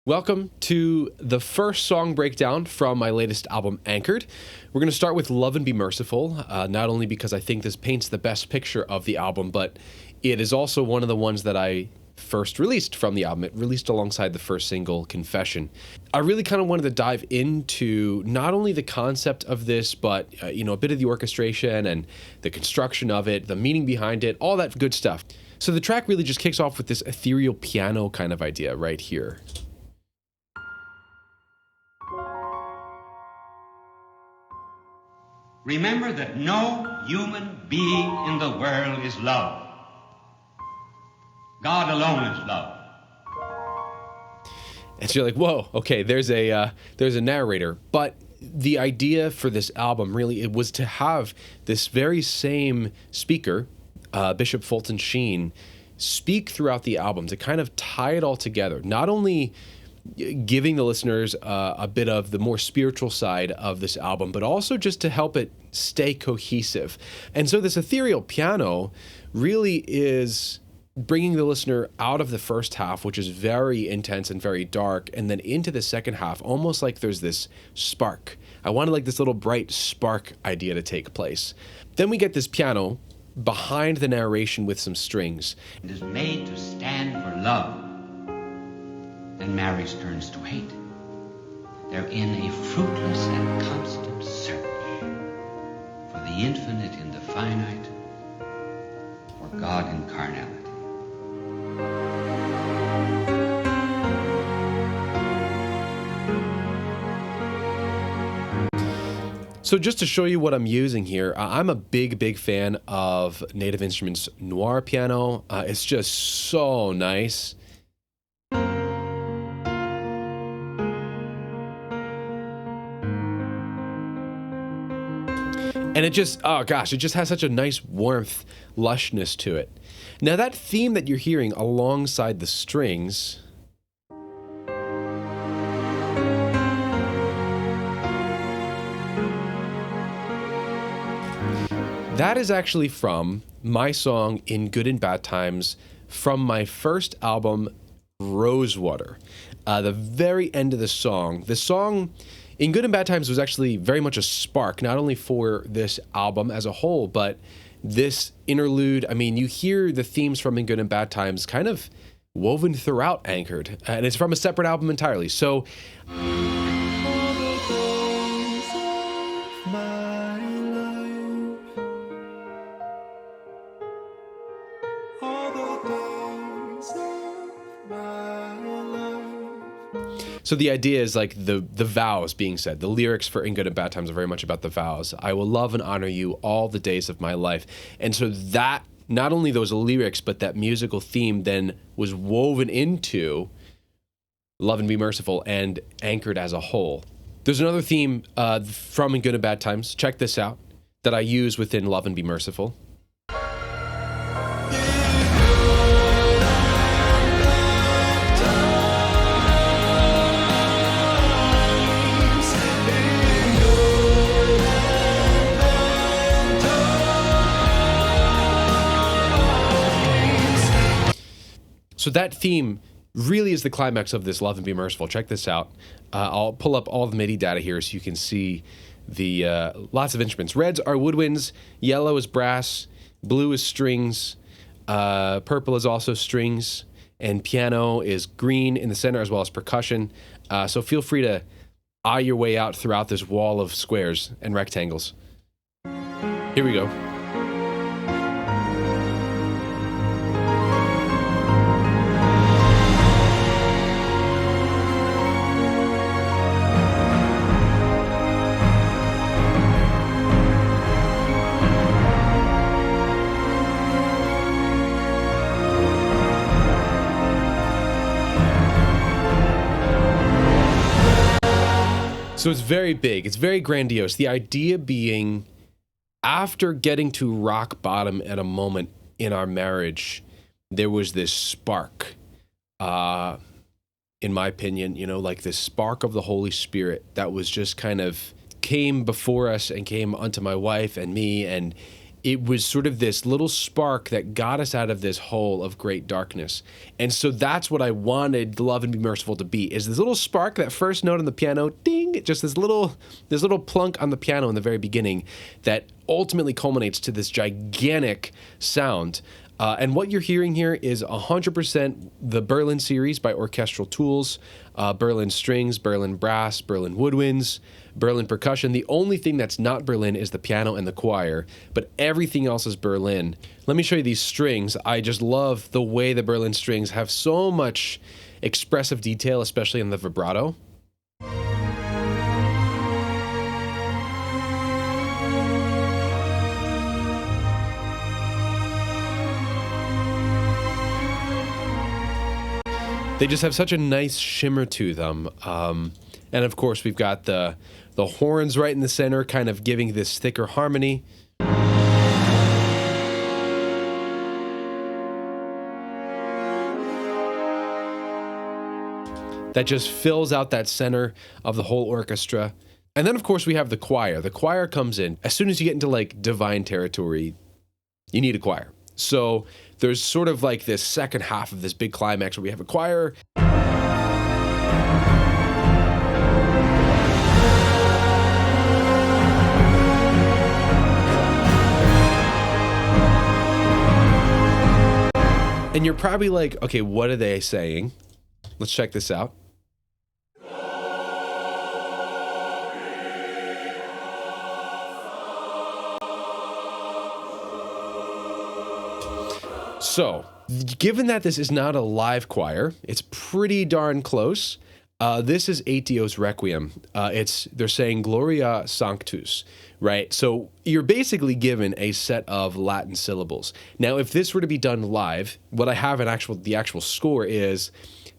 Welcome to the first song breakdown from my latest album, Anchored. We're going to start with Love and Be Merciful, not only because I think this paints the best picture of the album, but it is also one of the ones that I first released from the album. It released alongside the first single, Confession. I really kind of wanted to dive into not only the concept of this, but a bit of the orchestration and the construction of it, the meaning behind it, all that good stuff. So the track really just kicks off with this ethereal piano kind of idea right here. Remember that no human being in the world is love. God alone is love. And so you're like, whoa, okay, there's a narrator. But the idea for this album really, it was to have this very same speaker, Bishop Fulton Sheen, speak throughout the album to kind of tie it all together. Not only giving the listeners a bit of the more spiritual side of this album, but also just to help it stay cohesive. And so this ethereal piano really is bringing the listener out of the first half, which is very intense and very dark, and then into the second half, almost like there's this spark. I wanted like this little bright spark idea to take place. Then we get this piano behind the narration with some strings. It is made to stand for love. Then marriage turns to hate. They're in a fruitless and constant search for the infinite in the finite, for God in carnality. So just to show you what I'm using here, I'm a big fan of Native Instruments noir piano. It's just so nice. And it just, it just has such a nice warmth, lushness to it. Now that theme that you're hearing alongside the strings, that is actually from my song In Good and Bad Times from my first album, Rosewater. The very end of the song In Good and Bad Times was actually very much a spark, not only for this album as a whole, but this interlude. I mean, you hear the themes from In Good and Bad Times kind of woven throughout Anchored, and it's from a separate album entirely. So So the idea is like the vows being said. The lyrics for In Good and Bad Times are very much about the vows. I will love and honor you all the days of my life. And so that, not only those lyrics, but that musical theme then was woven into Love and Be Merciful and Anchored as a whole. There's another theme from In Good and Bad Times, check this out, that I use within Love and Be Merciful. So that theme really is the climax of this Love and Be Merciful. Check this out. I'll pull up all the MIDI data here so you can see the lots of instruments. Reds are woodwinds, yellow is brass, blue is strings, purple is also strings, and piano is green in the center as well as percussion. So feel free to eye your way out throughout this wall of squares and rectangles. Here we go. So it's very big. It's very grandiose. The idea being, after getting to rock bottom at a moment in our marriage, there was this spark, in my opinion, like this spark of the Holy Spirit that was just kind of came before us and came unto my wife and me, and it was sort of this little spark that got us out of this hole of great darkness. And so that's what I wanted Love and Be Merciful to be, is this little spark, that first note on the piano, ding, just this little plunk on the piano in the very beginning that ultimately culminates to this gigantic sound. And what you're hearing here is 100% the Berlin series by Orchestral Tools, Berlin strings, Berlin brass, Berlin woodwinds, Berlin percussion. The only thing that's not Berlin is the piano and the choir, but everything else is Berlin. Let me show you these strings. I just love the way the Berlin strings have so much expressive detail, especially in the vibrato. They just have such a nice shimmer to them. And of course, we've got the horns right in the center, kind of giving this thicker harmony. That just fills out that center of the whole orchestra. And then, of course, we have the choir. The choir comes in. As soon as you get into like divine territory, you need a choir. So there's sort of like this second half of this big climax where we have a choir. And you're probably like, okay, what are they saying? Let's check this out. So, given that this is not a live choir, it's pretty darn close. This is Aetio's Requiem. They're saying Gloria Sanctus, right? So you're basically given a set of Latin syllables. Now, if this were to be done live, what I have in the actual score is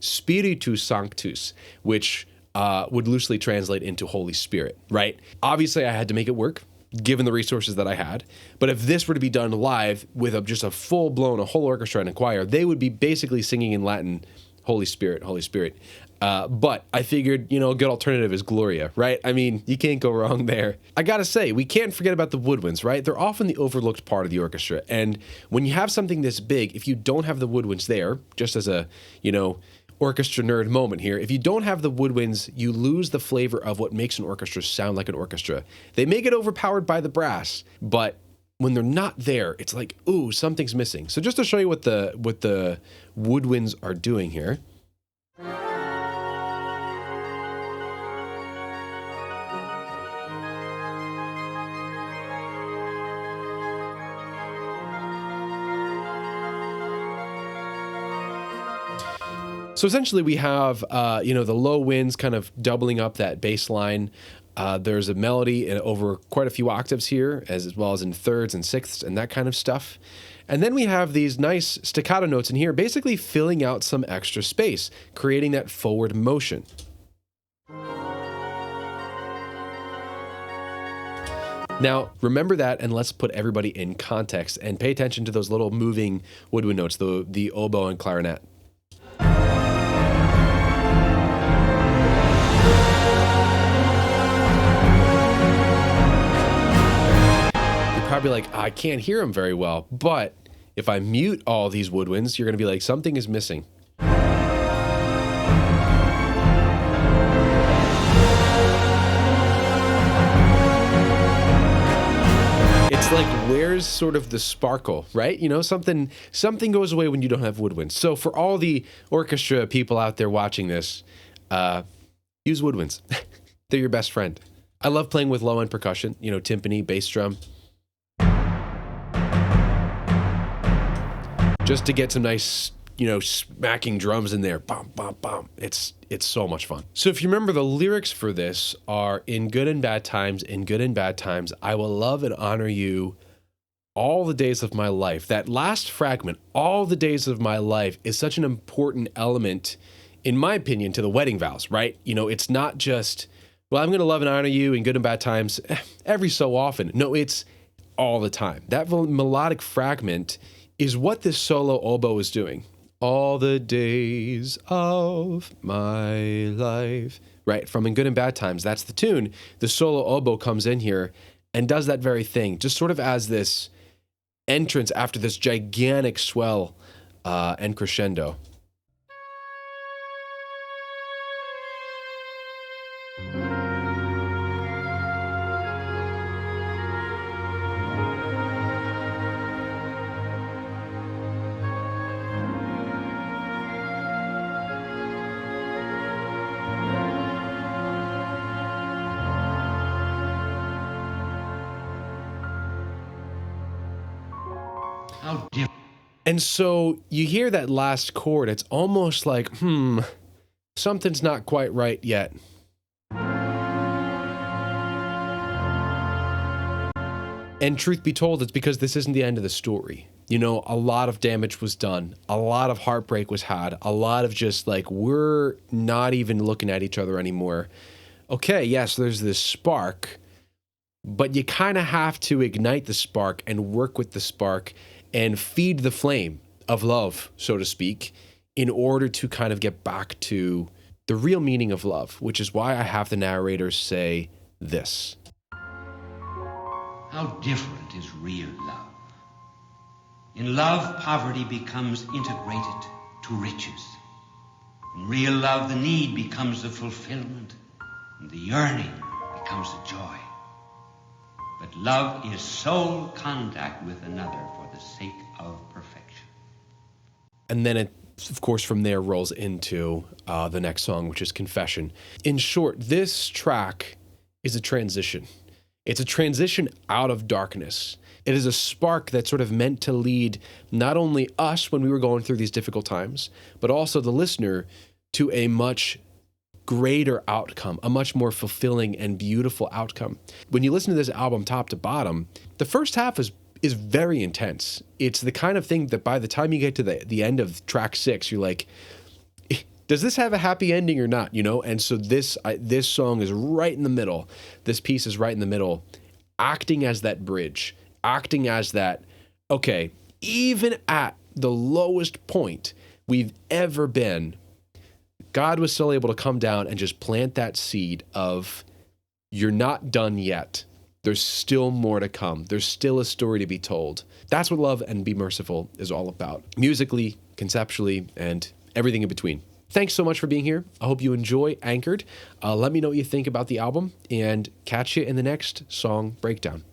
Spiritus Sanctus, which would loosely translate into Holy Spirit, right? Obviously, I had to make it work, given the resources that I had. But if this were to be done live with just a full-blown, a whole orchestra and a choir, they would be basically singing in Latin, Holy Spirit, Holy Spirit. But I figured, a good alternative is Gloria, right? I mean, you can't go wrong there. I gotta say, we can't forget about the woodwinds, right? They're often the overlooked part of the orchestra. And when you have something this big, if you don't have the woodwinds there, just as a, orchestra nerd moment here, if you don't have the woodwinds, you lose the flavor of what makes an orchestra sound like an orchestra. They may get overpowered by the brass, but when they're not there, it's like, ooh, something's missing. So just to show you what the woodwinds are doing here. So essentially we have, the low winds kind of doubling up that bass line. There's a melody over quite a few octaves here, as well as in thirds and sixths and that kind of stuff. And then we have these nice staccato notes in here, basically filling out some extra space, creating that forward motion. Now, remember that, and let's put everybody in context and pay attention to those little moving woodwind notes, the oboe and clarinet. Probably like, I can't hear them very well, but if I mute all these woodwinds, you're going to be like, something is missing. It's like, where's sort of the sparkle, right? Something goes away when you don't have woodwinds. So for all the orchestra people out there watching this, use woodwinds. They're your best friend. I love playing with low end percussion, timpani, bass drum. Just to get some nice, smacking drums in there. Bum, bum, bum. It's so much fun. So if you remember, the lyrics for this are, in good and bad times, I will love and honor you all the days of my life. That last fragment, all the days of my life, is such an important element, in my opinion, to the wedding vows, right? It's not just, well, I'm going to love and honor you in good and bad times every so often. No, it's all the time. That melodic fragment is what this solo oboe is doing. All the days of my life. Right, from In Good and Bad Times, that's the tune. The solo oboe comes in here and does that very thing, just sort of as this entrance after this gigantic swell and crescendo. How different. And so you hear that last chord, it's almost like, something's not quite right yet. And truth be told, it's because this isn't the end of the story. You know, a lot of damage was done. A lot of heartbreak was had. A lot of just like, we're not even looking at each other anymore. Okay, yes, there's this spark, but you kind of have to ignite the spark and work with the spark and feed the flame of love, so to speak, in order to kind of get back to the real meaning of love, which is why I have the narrator say this. How different is real love. In love, poverty becomes integrated to riches. In real love, the need becomes the fulfillment, and the yearning becomes the joy. But love is soul contact with another for the sake of perfection. And then it, of course, from there rolls into the next song, which is Confession. In short, this track is a transition. It's a transition out of darkness. It is a spark that's sort of meant to lead not only us when we were going through these difficult times, but also the listener to a much greater outcome, a much more fulfilling and beautiful outcome. When you listen to this album top to bottom, the first half is very intense. It's the kind of thing that by the time you get to the end of track 6, you're like, does this have a happy ending or not? You know? And so this song is right in the middle. This piece is right in the middle, acting as that bridge, acting as that, okay, even at the lowest point we've ever been, God was still able to come down and just plant that seed of, you're not done yet. There's still more to come. There's still a story to be told. That's what Love and Be Merciful is all about. Musically, conceptually, and everything in between. Thanks so much for being here. I hope you enjoy Anchored. Let me know what you think about the album, and catch you in the next song breakdown.